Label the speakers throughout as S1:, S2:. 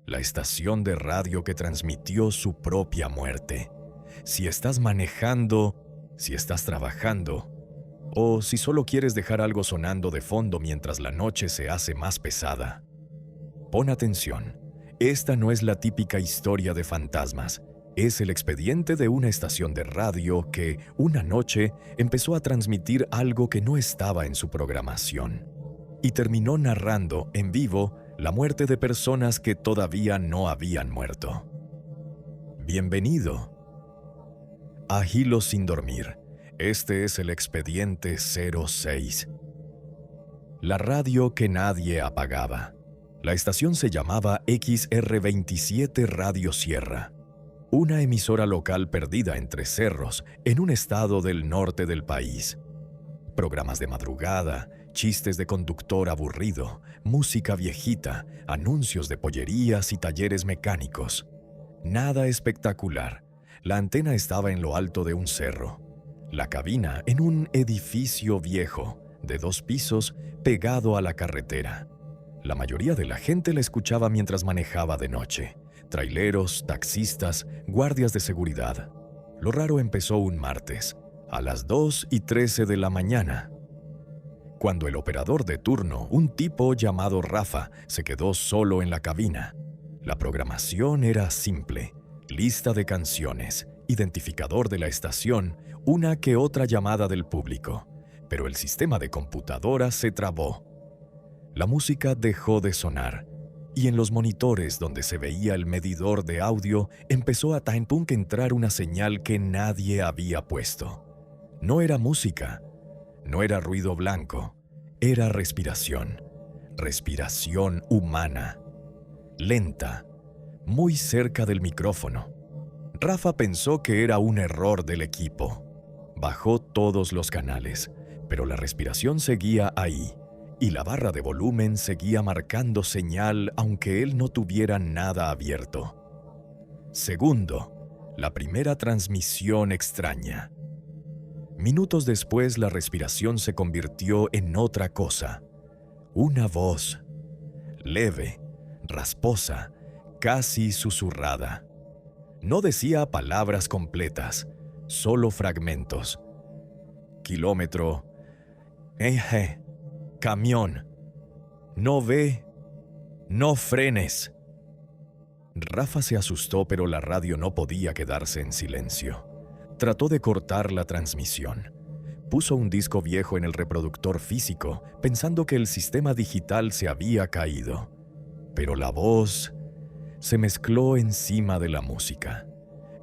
S1: la estación de radio que transmitió su propia muerte. Si estás manejando, si estás trabajando, o si solo quieres dejar algo sonando de fondo mientras la noche se hace más pesada, pon atención. Esta no es la típica historia de fantasmas. Es el expediente de una estación de radio que, una noche, empezó a transmitir algo que no estaba en su programación y terminó narrando en vivo la muerte de personas que todavía no habían muerto. Bienvenido a Hilo sin dormir. Este es el expediente 06. La radio que nadie apagaba. La estación se llamaba XR27 Radio Sierra, una emisora local perdida entre cerros en un estado del norte del país. Programas de madrugada, chistes de conductor aburrido, música viejita, anuncios de pollerías y talleres mecánicos. Nada espectacular. La antena estaba en lo alto de un cerro. La cabina en un edificio viejo, de 2 pisos, pegado a la carretera. La mayoría de la gente la escuchaba mientras manejaba de noche. Traileros, taxistas, guardias de seguridad. Lo raro empezó un martes, a las 2:13 de la mañana, cuando el operador de turno, un tipo llamado Rafa, se quedó solo en la cabina. La programación era simple: lista de canciones, identificador de la estación, una que otra llamada del público. Pero el sistema de computadora se trabó. La música dejó de sonar, y en los monitores donde se veía el medidor de audio empezó a entrar una señal que nadie había puesto. No era música, no era ruido blanco, era respiración. Respiración humana. Lenta, muy cerca del micrófono. Rafa pensó que era un error del equipo. Bajó todos los canales, pero la respiración seguía ahí, y la barra de volumen seguía marcando señal aunque él no tuviera nada abierto. Segundo, la primera transmisión extraña. Minutos después, la respiración se convirtió en otra cosa. Una voz, leve, rasposa, casi susurrada. No decía palabras completas, solo fragmentos. Kilómetro, eje, camión, no ve, no frenes. Rafa se asustó, pero la radio no podía quedarse en silencio. Trató de cortar la transmisión. Puso un disco viejo en el reproductor físico, pensando que el sistema digital se había caído. Pero la voz se mezcló encima de la música,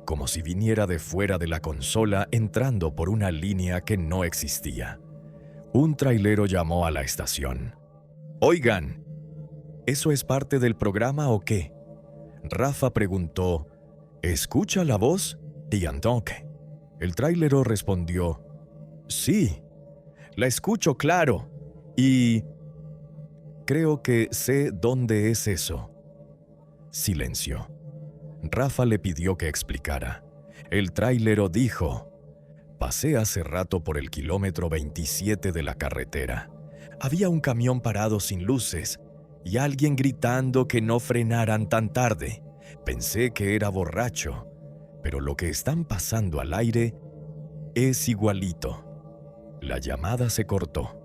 S1: como si viniera de fuera de la consola entrando por una línea que no existía. Un trailero llamó a la estación. «Oigan, ¿eso es parte del programa o qué?». Rafa preguntó, «¿Escucha la voz?». «Y entonces». El trailero respondió, «Sí, la escucho claro. Y creo que sé dónde es eso». Silencio. Rafa le pidió que explicara. El trailero dijo, «Pasé hace rato por el kilómetro 27 de la carretera. Había un camión parado sin luces y alguien gritando que no frenaran tan tarde. Pensé que era borracho, pero lo que están pasando al aire es igualito». La llamada se cortó.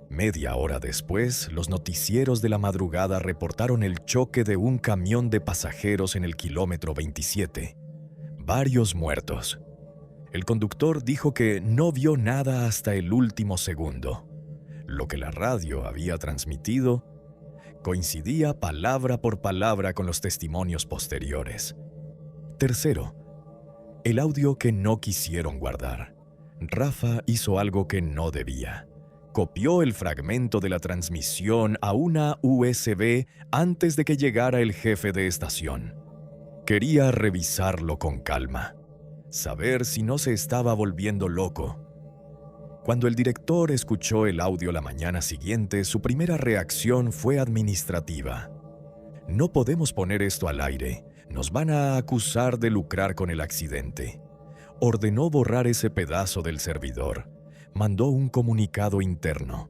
S1: Media hora después, los noticieros de la madrugada reportaron el choque de un camión de pasajeros en el kilómetro 27. Varios muertos. El conductor dijo que no vio nada hasta el último segundo. Lo que la radio había transmitido coincidía palabra por palabra con los testimonios posteriores. Tercero, el audio que no quisieron guardar. Rafa hizo algo que no debía. Copió el fragmento de la transmisión a una USB antes de que llegara el jefe de estación. Quería revisarlo con calma, saber si no se estaba volviendo loco. Cuando el director escuchó el audio la mañana siguiente, su primera reacción fue administrativa. «No podemos poner esto al aire, nos van a acusar de lucrar con el accidente». Ordenó borrar ese pedazo del servidor. Mandó un comunicado interno.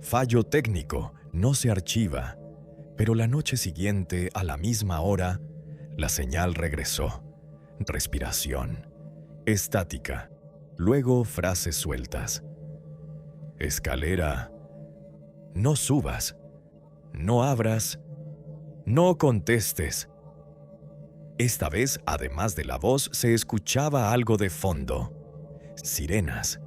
S1: «Fallo técnico, no se archiva». Pero la noche siguiente, a la misma hora, la señal regresó. Respiración. Estática. Luego frases sueltas. Escalera. No subas. No abras. No contestes. Esta vez, además de la voz, se escuchaba algo de fondo. Sirenas.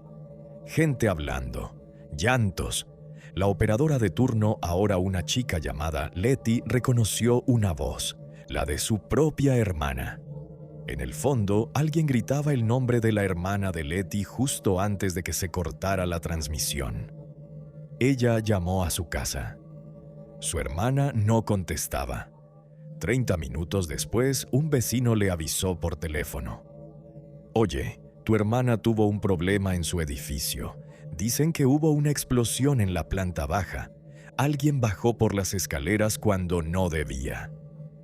S1: Gente hablando. Llantos. La operadora de turno, ahora una chica llamada Letty, reconoció una voz, la de su propia hermana. En el fondo, alguien gritaba el nombre de la hermana de Letty justo antes de que se cortara la transmisión. Ella llamó a su casa. Su hermana no contestaba. 30 minutos después, un vecino le avisó por teléfono. «Oye, tu hermana tuvo un problema en su edificio. Dicen que hubo una explosión en la planta baja. Alguien bajó por las escaleras cuando no debía».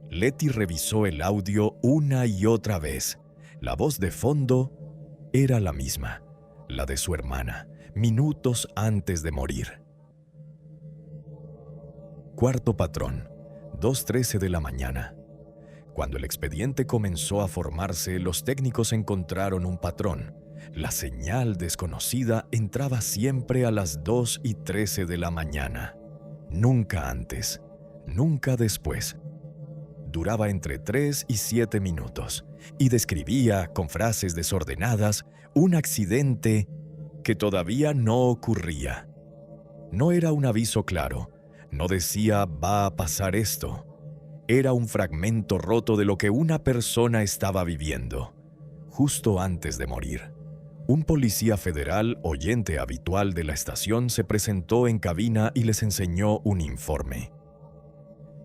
S1: Letty revisó el audio una y otra vez. La voz de fondo era la misma, la de su hermana, minutos antes de morir. Cuarto patrón, 2:13 de la mañana. Cuando el expediente comenzó a formarse, los técnicos encontraron un patrón. La señal desconocida entraba siempre a las 2:13 de la mañana. Nunca antes, nunca después. Duraba entre 3 y 7 minutos y describía, con frases desordenadas, un accidente que todavía no ocurría. No era un aviso claro, no decía «va a pasar esto». Era un fragmento roto de lo que una persona estaba viviendo, justo antes de morir. Un policía federal, oyente habitual de la estación, se presentó en cabina y les enseñó un informe.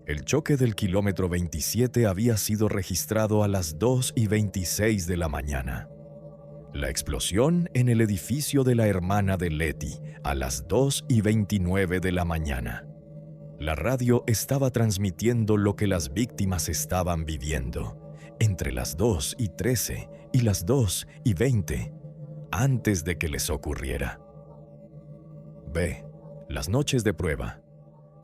S1: El choque del kilómetro 27 había sido registrado a las 2:26 de la mañana. La explosión en el edificio de la hermana de Letty a las 2:29 de la mañana. La radio estaba transmitiendo lo que las víctimas estaban viviendo entre las 2:13 y las 2:20, antes de que les ocurriera. B. Las noches de prueba.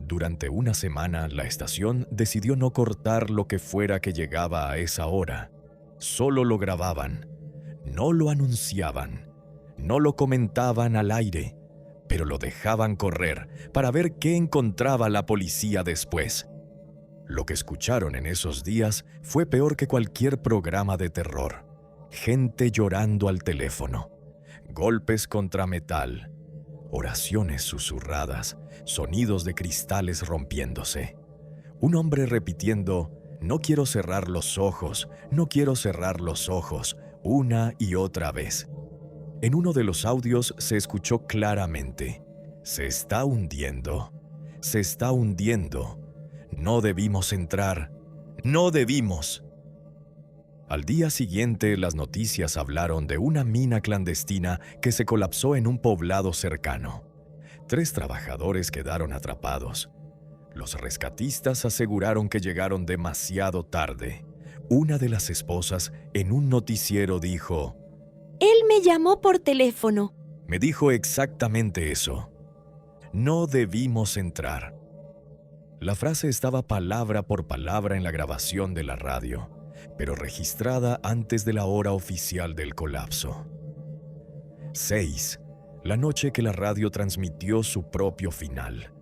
S1: Durante una semana, la estación decidió no cortar lo que fuera que llegaba a esa hora. Solo lo grababan, no lo anunciaban, no lo comentaban al aire, pero lo dejaban correr para ver qué encontraba la policía después. Lo que escucharon en esos días fue peor que cualquier programa de terror. Gente llorando al teléfono, golpes contra metal, oraciones susurradas, sonidos de cristales rompiéndose. Un hombre repitiendo «no quiero cerrar los ojos, no quiero cerrar los ojos», una y otra vez. En uno de los audios se escuchó claramente «se está hundiendo, se está hundiendo, no debimos entrar, no debimos». Al día siguiente, las noticias hablaron de una mina clandestina que se colapsó en un poblado cercano. 3 trabajadores quedaron atrapados. Los rescatistas aseguraron que llegaron demasiado tarde. Una de las esposas, en un noticiero, dijo:
S2: «Él me llamó por teléfono».
S1: «Me dijo exactamente eso. No debimos entrar». La frase estaba palabra por palabra en la grabación de la radio, pero registrada antes de la hora oficial del colapso. 6. La noche que la radio transmitió su propio final.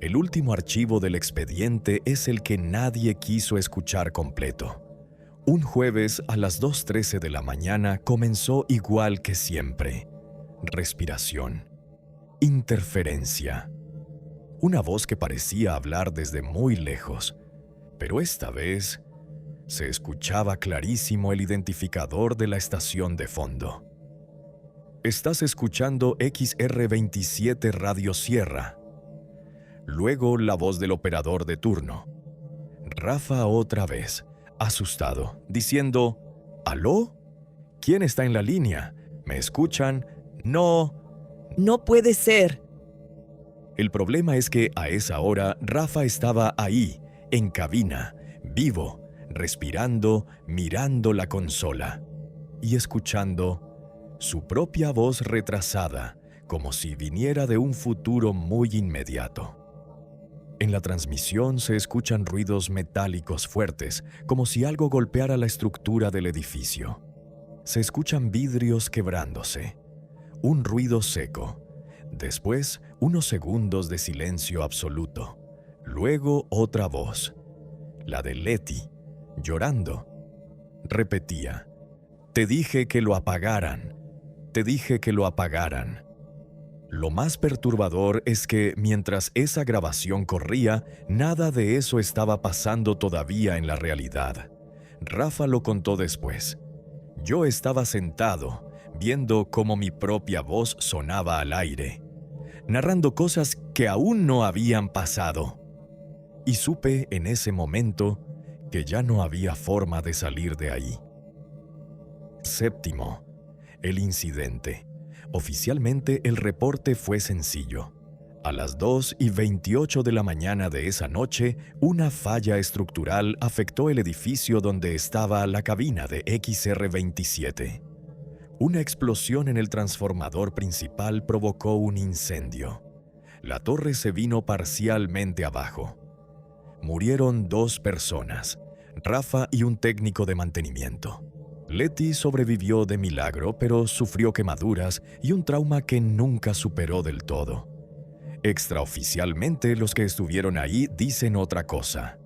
S1: El último archivo del expediente es el que nadie quiso escuchar completo. Un jueves a las 2:13 de la mañana comenzó igual que siempre. Respiración. Interferencia. Una voz que parecía hablar desde muy lejos, pero esta vez se escuchaba clarísimo el identificador de la estación de fondo. «Estás escuchando XR27 Radio Sierra». Luego la voz del operador de turno. Rafa otra vez, asustado, diciendo: «¿Aló? ¿Quién está en la línea? ¿Me escuchan? No».
S2: «No puede ser».
S1: El problema es que a esa hora Rafa estaba ahí, en cabina, vivo, respirando, mirando la consola y escuchando su propia voz retrasada, como si viniera de un futuro muy inmediato. En la transmisión se escuchan ruidos metálicos fuertes, como si algo golpeara la estructura del edificio. Se escuchan vidrios quebrándose. Un ruido seco. Después, unos segundos de silencio absoluto. Luego otra voz, la de Letty, llorando. Repetía: «Te dije que lo apagaran. Te dije que lo apagaran». Lo más perturbador es que, mientras esa grabación corría, nada de eso estaba pasando todavía en la realidad. Rafa lo contó después. Yo estaba sentado, viendo cómo mi propia voz sonaba al aire, narrando cosas que aún no habían pasado. Y supe en ese momento que ya no había forma de salir de ahí. Séptimo, el incidente. Oficialmente el reporte fue sencillo. A las 2:28 de la mañana de esa noche, una falla estructural afectó el edificio donde estaba la cabina de XR27. Una explosión en el transformador principal provocó un incendio. La torre se vino parcialmente abajo. Murieron 2 personas, Rafa y un técnico de mantenimiento. Letty sobrevivió de milagro, pero sufrió quemaduras y un trauma que nunca superó del todo. Extraoficialmente, los que estuvieron ahí dicen otra cosa.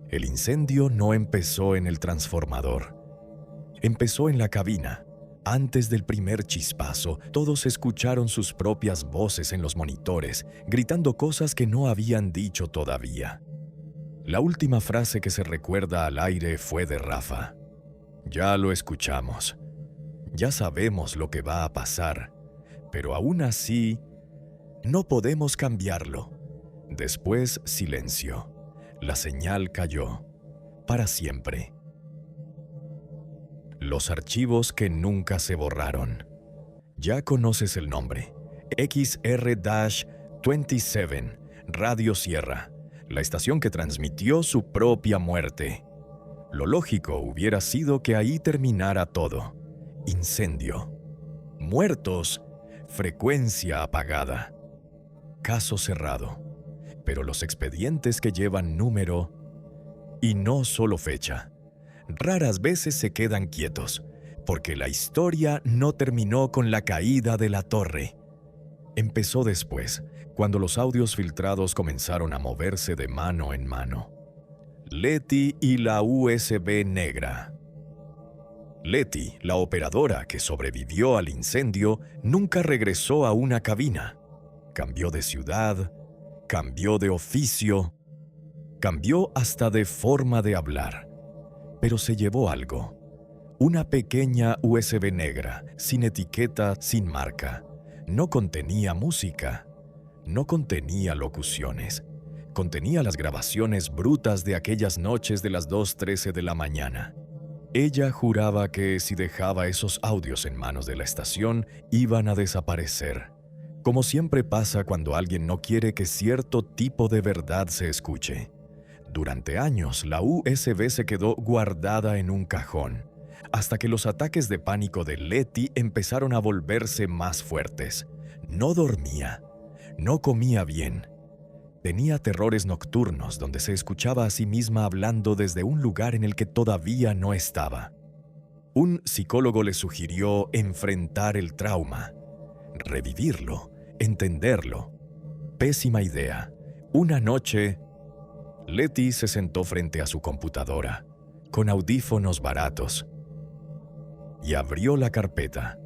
S1: El incendio no empezó en el transformador. Empezó en la cabina. Antes del primer chispazo, todos escucharon sus propias voces en los monitores, gritando cosas que no habían dicho todavía. La última frase que se recuerda al aire fue de Rafa. «Ya lo escuchamos. Ya sabemos lo que va a pasar, pero aún así, no podemos cambiarlo». Después, silencio. La señal cayó. Para siempre. Los archivos que nunca se borraron. Ya conoces el nombre. XR-27, Radio Sierra, la estación que transmitió su propia muerte. Lo lógico hubiera sido que ahí terminara todo. Incendio. Muertos. Frecuencia apagada. Caso cerrado. Pero los expedientes que llevan número, y no solo fecha, raras veces se quedan quietos, porque la historia no terminó con la caída de la torre. Empezó después, cuando los audios filtrados comenzaron a moverse de mano en mano. Letty y la USB negra. Letty, la operadora que sobrevivió al incendio, nunca regresó a una cabina. Cambió de ciudad, cambió de oficio, cambió hasta de forma de hablar. Pero se llevó algo. Una pequeña USB negra, sin etiqueta, sin marca. No contenía música, no contenía locuciones. Contenía las grabaciones brutas de aquellas noches de las 2:13 de la mañana. Ella juraba que si dejaba esos audios en manos de la estación, iban a desaparecer. Como siempre pasa cuando alguien no quiere que cierto tipo de verdad se escuche. Durante años, la USB se quedó guardada en un cajón, hasta que los ataques de pánico de Letty empezaron a volverse más fuertes. No dormía, no comía bien. Tenía terrores nocturnos donde se escuchaba a sí misma hablando desde un lugar en el que todavía no estaba. Un psicólogo le sugirió enfrentar el trauma, revivirlo, entenderlo. Pésima idea. Una noche, Letty se sentó frente a su computadora, con audífonos baratos, y abrió la carpeta.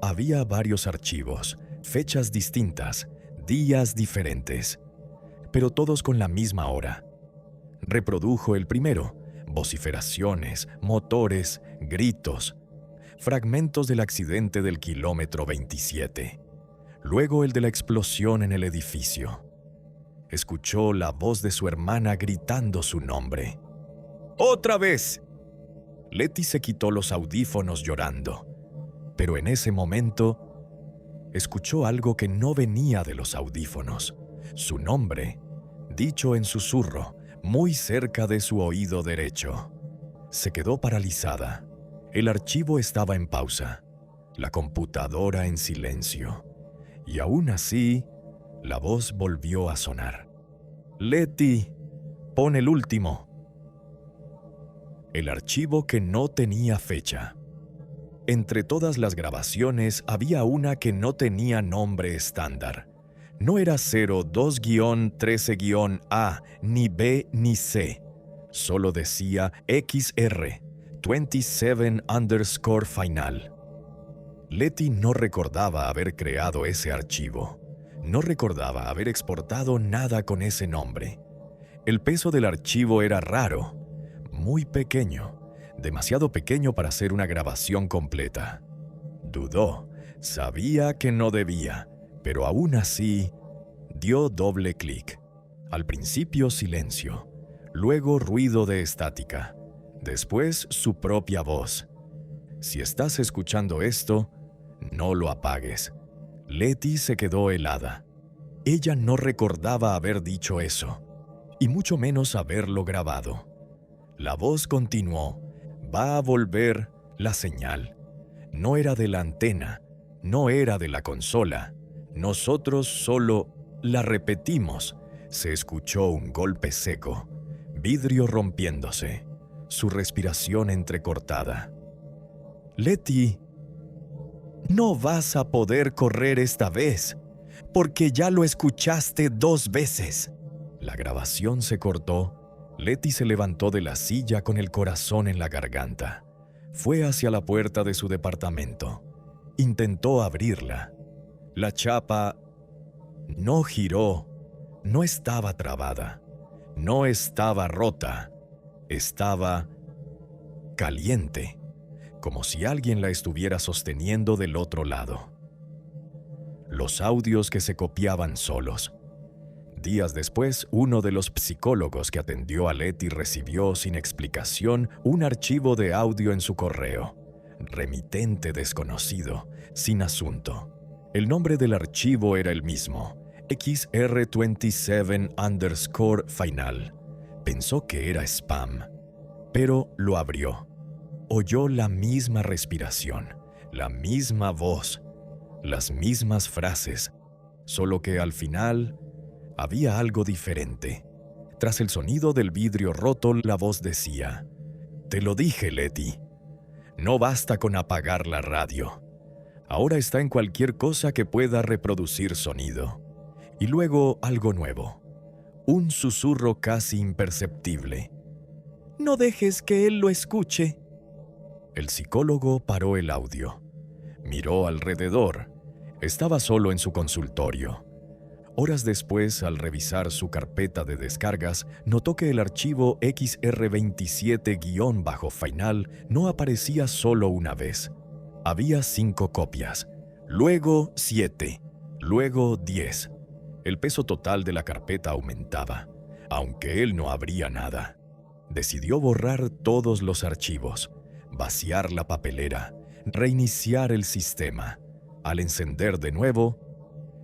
S1: Había varios archivos, fechas distintas, días diferentes, pero todos con la misma hora. Reprodujo el primero, vociferaciones, motores, gritos, fragmentos del accidente del kilómetro 27. Luego el de la explosión en el edificio. Escuchó la voz de su hermana gritando su nombre. ¡Otra vez! Letty se quitó los audífonos llorando, pero en ese momento escuchó algo que no venía de los audífonos. Su nombre, dicho en susurro, muy cerca de su oído derecho. Se quedó paralizada. El archivo estaba en pausa, la computadora en silencio. Y aún así, la voz volvió a sonar. Letty, pon el último. El archivo que no tenía fecha. Entre todas las grabaciones había una que no tenía nombre estándar. No era 02-13-A, ni B ni C. Solo decía XR, 27_final. Letty no recordaba haber creado ese archivo. No recordaba haber exportado nada con ese nombre. El peso del archivo era raro, muy pequeño, demasiado pequeño para hacer una grabación completa. Dudó, sabía que no debía, pero aún así dio doble clic. Al principio silencio, luego ruido de estática, después su propia voz. Si estás escuchando esto, no lo apagues. Letty se quedó helada. Ella no recordaba haber dicho eso, y mucho menos haberlo grabado. La voz continuó. Va a volver la señal. No era de la antena, no era de la consola. Nosotros solo la repetimos. Se escuchó un golpe seco, vidrio rompiéndose, su respiración entrecortada. Letty, no vas a poder correr esta vez, porque ya lo escuchaste 2 veces. La grabación se cortó. Letty se levantó de la silla con el corazón en la garganta. Fue hacia la puerta de su departamento. Intentó abrirla. La chapa no giró, no estaba trabada, no estaba rota, estaba caliente, como si alguien la estuviera sosteniendo del otro lado. Los audios que se copiaban solos. Días después, uno de los psicólogos que atendió a Letty recibió sin explicación un archivo de audio en su correo. Remitente desconocido, sin asunto. El nombre del archivo era el mismo, XR27_final. Pensó que era spam, pero lo abrió. Oyó la misma respiración, la misma voz, las mismas frases, solo que al final había algo diferente. Tras el sonido del vidrio roto, la voz decía: «Te lo dije, Letty. No basta con apagar la radio. Ahora está en cualquier cosa que pueda reproducir sonido». Y luego algo nuevo. Un susurro casi imperceptible. «No dejes que él lo escuche». El psicólogo paró el audio. Miró alrededor. Estaba solo en su consultorio. Horas después, al revisar su carpeta de descargas, notó que el archivo XR27_final no aparecía solo una vez. Había 5 copias, luego 7, luego 10. El peso total de la carpeta aumentaba, aunque él no abría nada. Decidió borrar todos los archivos, vaciar la papelera, reiniciar el sistema. Al encender de nuevo,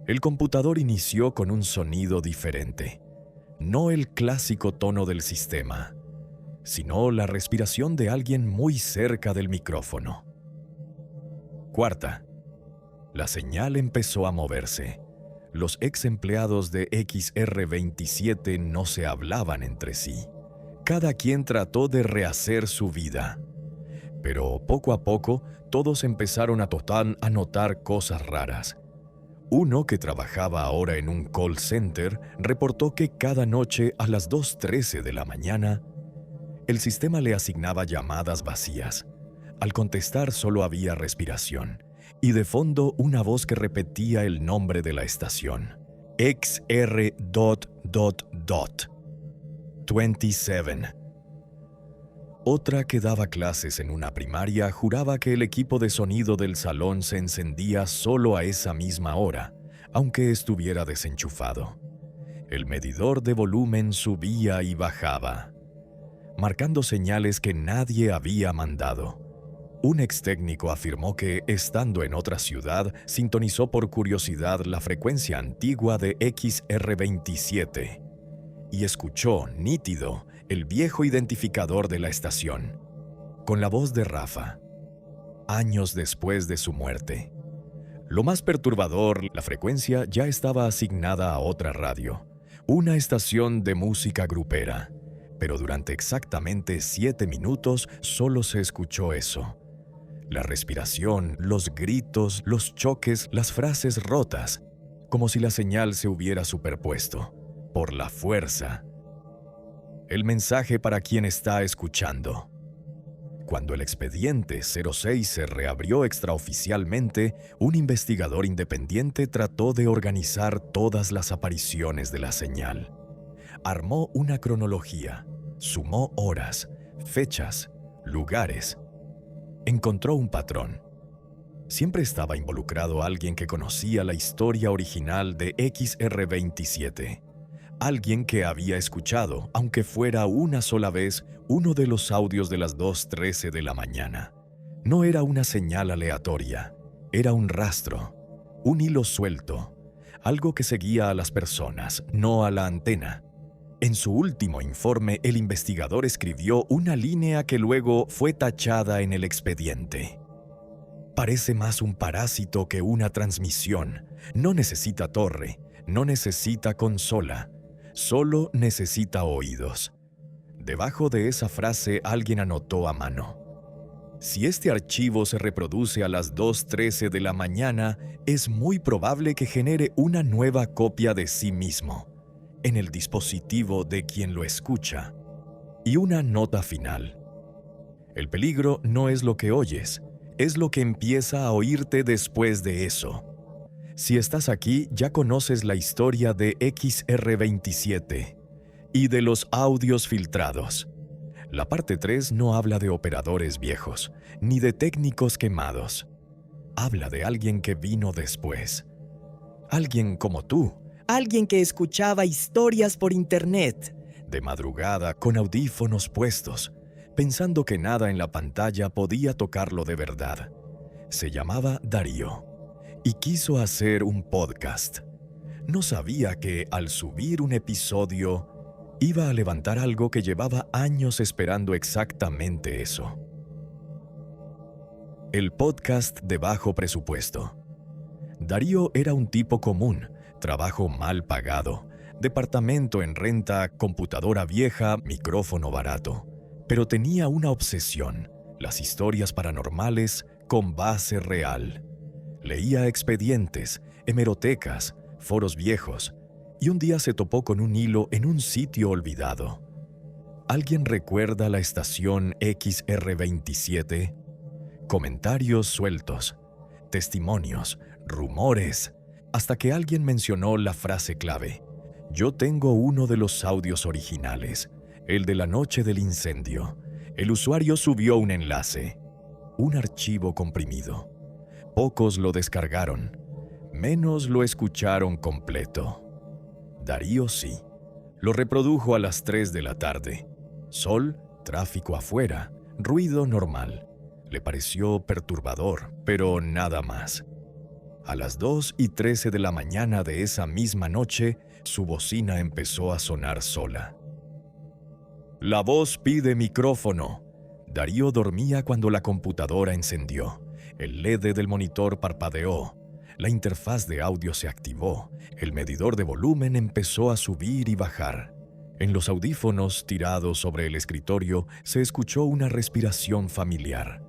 S1: el computador inició con un sonido diferente. No el clásico tono del sistema, sino la respiración de alguien muy cerca del micrófono. Cuarta. La señal empezó a moverse. Los ex empleados de XR27 no se hablaban entre sí. Cada quien trató de rehacer su vida. Pero poco a poco, todos empezaron a notar cosas raras. Uno que trabajaba ahora en un call center reportó que cada noche a las 2:13 de la mañana, el sistema le asignaba llamadas vacías. Al contestar solo había respiración, y de fondo una voz que repetía el nombre de la estación. XR.27. Otra que daba clases en una primaria juraba que el equipo de sonido del salón se encendía solo a esa misma hora, aunque estuviera desenchufado. El medidor de volumen subía y bajaba, marcando señales que nadie había mandado. Un ex técnico afirmó que, estando en otra ciudad, sintonizó por curiosidad la frecuencia antigua de XR27 y escuchó nítido el viejo identificador de la estación, con la voz de Rafa, años después de su muerte. Lo más perturbador, la frecuencia ya estaba asignada a otra radio, Una estación de música grupera, pero durante exactamente 7 minutos solo se escuchó eso. La respiración, los gritos, los choques, las frases rotas, como si la señal se hubiera superpuesto, por la fuerza. El mensaje para quien está escuchando. Cuando el expediente 06 se reabrió extraoficialmente, un investigador independiente trató de organizar todas las apariciones de la señal. Armó una cronología, sumó horas, fechas, lugares. Encontró un patrón. Siempre estaba involucrado alguien que conocía la historia original de XR27. Alguien que había escuchado, aunque fuera una sola vez, uno de los audios de las 2:13 de la mañana. No era una señal aleatoria, era un rastro, un hilo suelto, algo que seguía a las personas, no a la antena. En su último informe, el investigador escribió una línea que luego fue tachada en el expediente. Parece más un parásito que una transmisión. No necesita torre, no necesita consola. Solo necesita oídos. Debajo de esa frase alguien anotó a mano: si este archivo se reproduce a las 2:13 de la mañana, es muy probable que genere una nueva copia de sí mismo en el dispositivo de quien lo escucha. Y una nota final: el peligro no es lo que oyes, es lo que empieza a oírte después de eso. Si estás aquí, ya conoces la historia de XR27 y de los audios filtrados. La parte 3 no habla de operadores viejos, ni de técnicos quemados. Habla de alguien que vino después. Alguien como tú.
S2: Alguien que escuchaba historias por internet.
S1: De madrugada, con audífonos puestos, pensando que nada en la pantalla podía tocarlo de verdad. Se llamaba Darío. Y quiso hacer un podcast. No sabía que, al subir un episodio, iba a levantar algo que llevaba años esperando exactamente eso. El podcast de bajo presupuesto. Darío era un tipo común, trabajo mal pagado, departamento en renta, computadora vieja, micrófono barato. Pero tenía una obsesión: las historias paranormales con base real. Leía expedientes, hemerotecas, foros viejos, y un día se topó con un hilo en un sitio olvidado. ¿Alguien recuerda la estación XR27? Comentarios sueltos, testimonios, rumores, hasta que alguien mencionó la frase clave: yo tengo uno de los audios originales, el de la noche del incendio. El usuario subió un enlace, un archivo comprimido. Pocos lo descargaron, menos lo escucharon completo. Darío sí. Lo reprodujo a las 3 de la tarde. Sol, tráfico afuera, ruido normal. Le pareció perturbador, pero nada más. A las 2:13 de la mañana de esa misma noche, su bocina empezó a sonar sola. La voz pide micrófono. Darío dormía cuando la computadora encendió. El LED del monitor parpadeó. La interfaz de audio se activó. El medidor de volumen empezó a subir y bajar. En los audífonos tirados sobre el escritorio se escuchó una respiración familiar.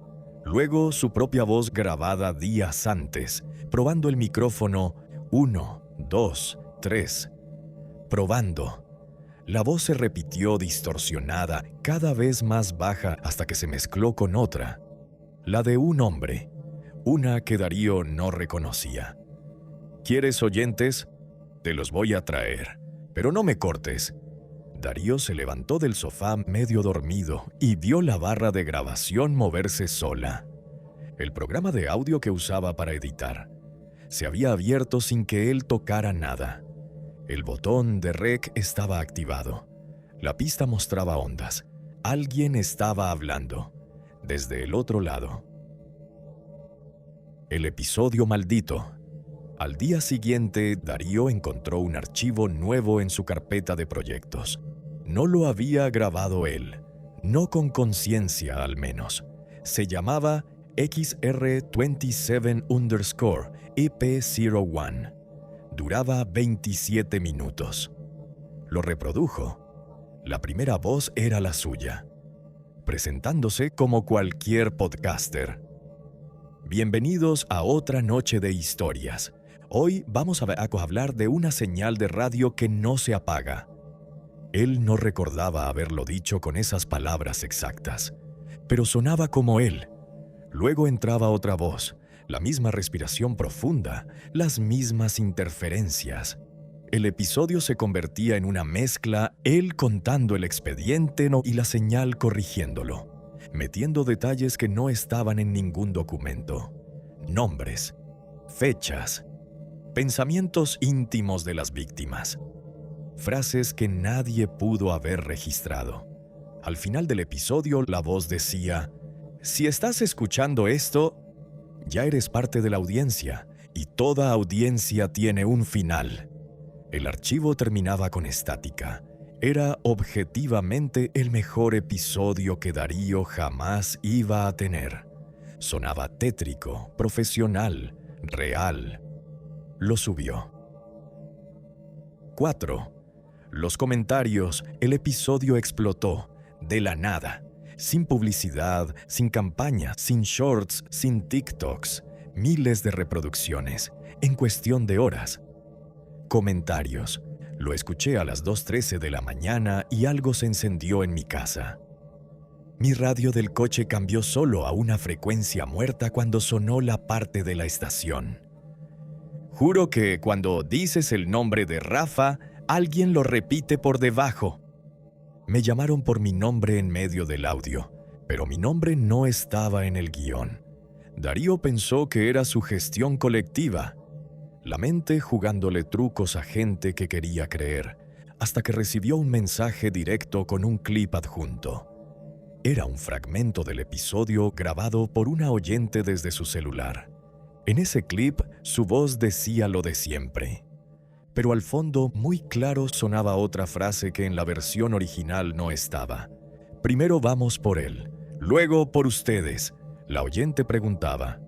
S1: Luego su propia voz grabada días antes, probando el micrófono 1, 2, 3. Probando. La voz se repitió distorsionada, cada vez más baja hasta que se mezcló con otra. La de un hombre. Una que Darío no reconocía. ¿Quieres oyentes? Te los voy a traer, pero no me cortes. Darío se levantó del sofá medio dormido y vio la barra de grabación moverse sola. El programa de audio que usaba para editar se había abierto sin que él tocara nada. El botón de rec estaba activado. La pista mostraba ondas. Alguien estaba hablando desde el otro lado. El episodio maldito. Al día siguiente, Darío encontró un archivo nuevo en su carpeta de proyectos. No lo había grabado él, no con conciencia al menos. Se llamaba XR27_EP01. Duraba 27 minutos. Lo reprodujo. La primera voz era la suya, presentándose como cualquier podcaster. Bienvenidos a otra noche de historias. Hoy vamos a hablar de una señal de radio que no se apaga. Él no recordaba haberlo dicho con esas palabras exactas, pero sonaba como él. Luego entraba otra voz, la misma respiración profunda, las mismas interferencias. El episodio se convertía en una mezcla, él contando el expediente y la señal corrigiéndolo, metiendo detalles que no estaban en ningún documento. Nombres, fechas, pensamientos íntimos de las víctimas. Frases que nadie pudo haber registrado. Al final del episodio, la voz decía: si estás escuchando esto, ya eres parte de la audiencia, y toda audiencia tiene un final. El archivo terminaba con estática. Era objetivamente el mejor episodio que Darío jamás iba a tener. Sonaba tétrico, profesional, real. Lo subió. 4. Los comentarios. El episodio explotó, de la nada. Sin publicidad, sin campaña, sin shorts, sin TikToks. Miles de reproducciones, en cuestión de horas. Comentarios. Lo escuché a las 2:13 de la mañana y algo se encendió en mi casa. Mi radio del coche cambió solo a una frecuencia muerta cuando sonó la parte de la estación. Juro que cuando dices el nombre de Rafa, alguien lo repite por debajo. Me llamaron por mi nombre en medio del audio, pero mi nombre no estaba en el guión. Darío pensó que era su gestión colectiva. La mente jugándole trucos a gente que quería creer, hasta que recibió un mensaje directo con un clip adjunto. Era un fragmento del episodio grabado por una oyente desde su celular. En ese clip, su voz decía lo de siempre. Pero al fondo, muy claro, sonaba otra frase que en la versión original no estaba. Primero vamos por él, luego por ustedes. La oyente preguntaba: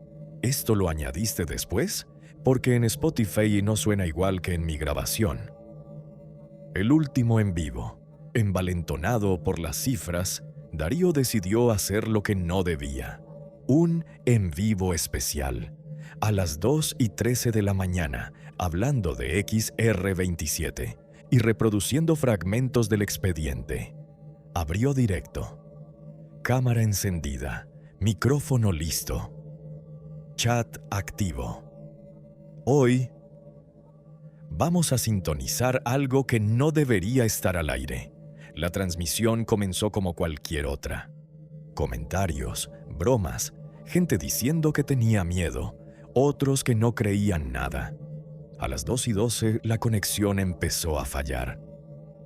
S1: ¿esto lo añadiste después? Porque en Spotify no suena igual que en mi grabación. El último en vivo. Envalentonado por las cifras, Darío decidió hacer lo que no debía. Un en vivo especial. A las 2:13 de la mañana, hablando de XR27 y reproduciendo fragmentos del expediente. Abrió directo. Cámara encendida. Micrófono listo. Chat activo. Hoy vamos a sintonizar algo que no debería estar al aire. La transmisión comenzó como cualquier otra. Comentarios, bromas, gente diciendo que tenía miedo, otros que no creían nada. A las 2:12 la conexión empezó a fallar.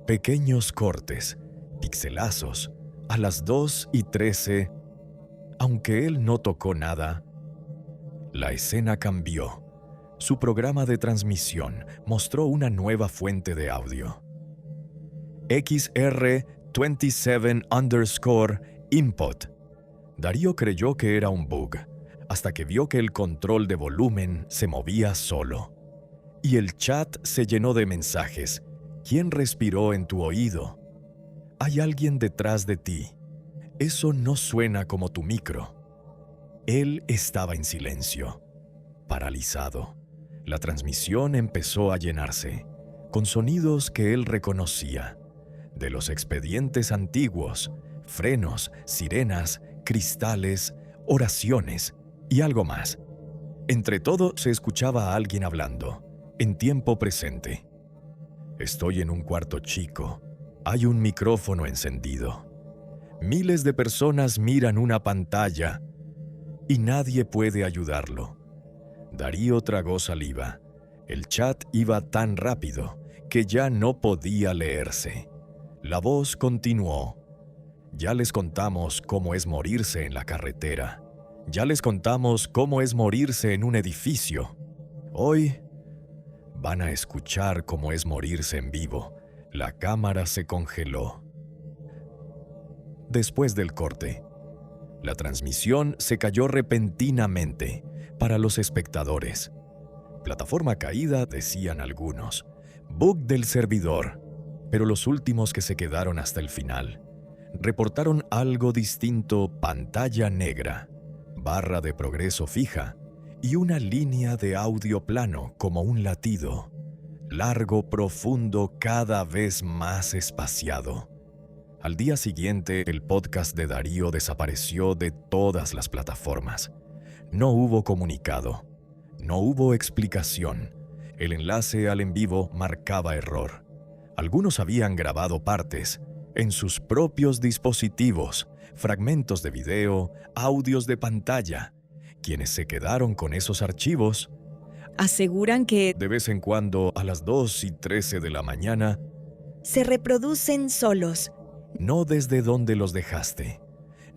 S1: Pequeños cortes, pixelazos. A las 2:13, aunque él no tocó nada, la escena cambió. Su programa de transmisión mostró una nueva fuente de audio. XR27_input. Darío creyó que era un bug, hasta que vio que el control de volumen se movía solo. Y el chat se llenó de mensajes. ¿Quién respiró en tu oído? Hay alguien detrás de ti. Eso no suena como tu micro. Él estaba en silencio, paralizado. La transmisión empezó a llenarse, con sonidos que él reconocía, de los expedientes antiguos, frenos, sirenas, cristales, oraciones y algo más. Entre todo se escuchaba a alguien hablando, en tiempo presente. Estoy en un cuarto chico. Hay un micrófono encendido. Miles de personas miran una pantalla y nadie puede ayudarlo. Darío tragó saliva. El chat iba tan rápido que ya no podía leerse. La voz continuó. Ya les contamos cómo es morirse en la carretera. Ya les contamos cómo es morirse en un edificio. Hoy van a escuchar cómo es morirse en vivo. La cámara se congeló. Después del corte, la transmisión se cayó repentinamente para los espectadores. Plataforma caída, decían algunos. Bug del servidor. Pero los últimos que se quedaron hasta el final reportaron algo distinto: pantalla negra, barra de progreso fija y una línea de audio plano como un latido, largo, profundo, cada vez más espaciado. Al día siguiente, el podcast de Darío desapareció de todas las plataformas. No hubo comunicado, no hubo explicación. El enlace al en vivo marcaba error. Algunos habían grabado partes en sus propios dispositivos, fragmentos de video, audios de pantalla. Quienes se quedaron con esos archivos
S2: Aseguran que
S1: de vez en cuando, a las 2:13 de la mañana,
S2: se reproducen solos.
S1: no desde donde los dejaste,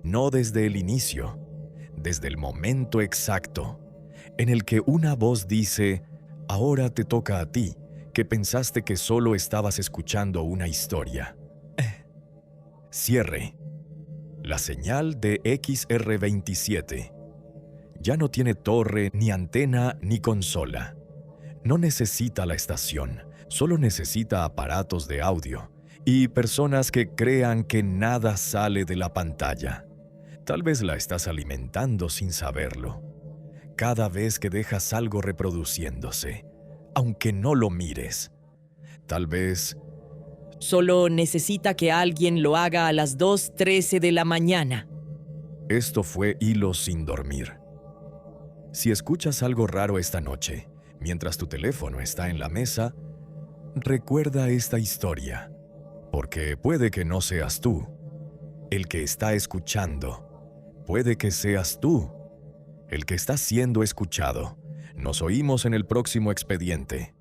S1: no desde el inicio, desde el momento exacto en el que una voz dice: ahora te toca a ti, que pensaste que solo estabas escuchando una historia. Cierre. La señal de XR27 ya no tiene torre, ni antena, ni consola. No necesita la estación, solo necesita aparatos de audio y personas que crean que nada sale de la pantalla. Tal vez la estás alimentando sin saberlo. Cada vez que dejas algo reproduciéndose, aunque no lo mires, tal vez
S2: Solo necesita que alguien lo haga a las 2:13 de la mañana.
S1: esto fue Hilos sin dormir. Si escuchas algo raro esta noche, mientras tu teléfono está en la mesa, recuerda esta historia, porque puede que no seas tú el que está escuchando, puede que seas tú el que está siendo escuchado. Nos oímos en el próximo expediente.